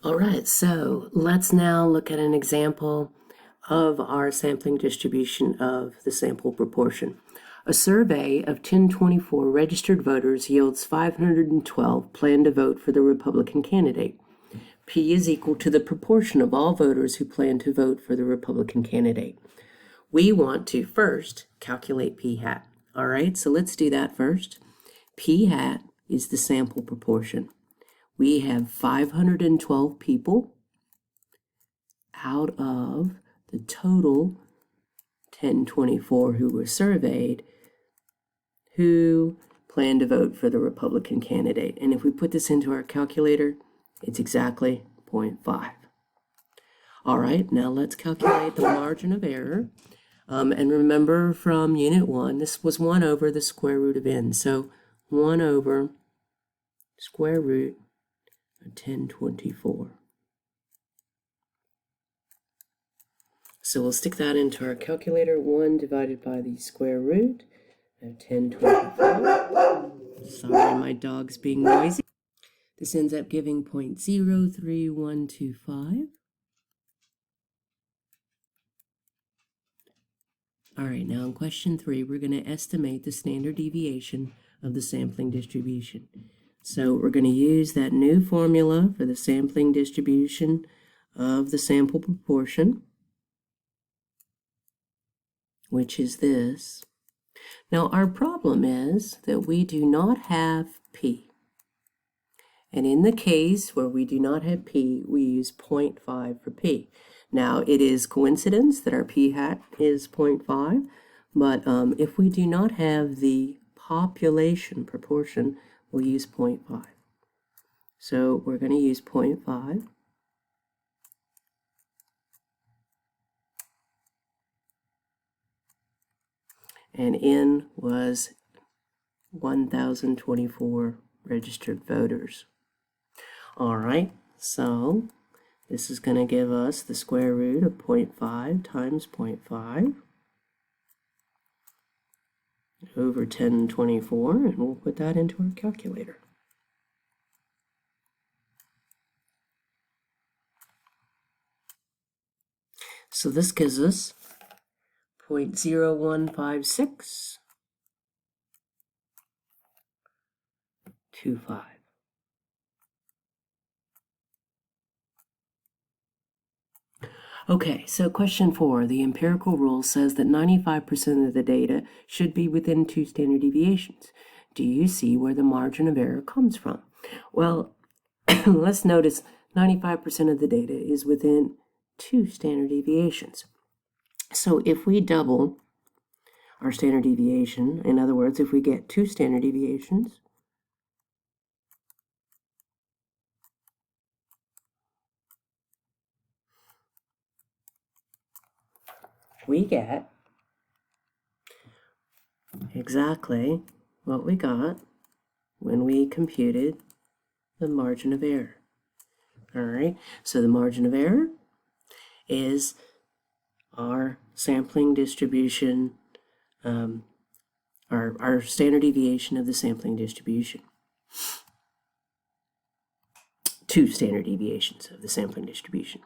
All right, so let's now look at an example of our sampling distribution of the sample proportion. A survey of 1024 registered voters yields 512 plan to vote for the Republican candidate. P is equal to the proportion of all voters who plan to vote for the Republican candidate. We want to first calculate P hat. All right, so let's do that first. P hat is the sample proportion. We have 512 people out of the total 1024 who were surveyed who plan to vote for the Republican candidate. And if we put this into our calculator, it's exactly 0.5. All right, now let's calculate the margin of error. And remember from Unit 1, this was 1 over the square root of n. So 1 over square root 1024. So we'll stick that into our calculator. 1 divided by the square root of 1024. Sorry, my dog's being noisy. This ends up giving 0.03125. All right, now in question 3, we're going to estimate the standard deviation of the sampling distribution. So we're going to use that new formula for the sampling distribution of the sample proportion, which is this. Now our problem is that we do not have P. And in the case where we do not have P, we use 0.5 for P. Now it is coincidence that our P hat is 0.5, but if we do not have the population proportion, we'll use 0.5. So we're going to use 0.5. And N was 1,024 registered voters. All right, so this is going to give us the square root of 0.5 times 0.5 over 1024, and we'll put that into our calculator. So this gives us 0.015625. Okay, so question 4. The empirical rule says that 95% of the data should be within 2 standard deviations. Do you see where the margin of error comes from? Well, let's notice 95% of the data is within 2 standard deviations. So if we double our standard deviation, in other words, if we get 2 standard deviations, we get exactly what we got when we computed the margin of error. All right, so the margin of error is our sampling distribution, our standard deviation of the sampling distribution. 2 standard deviations of the sampling distribution.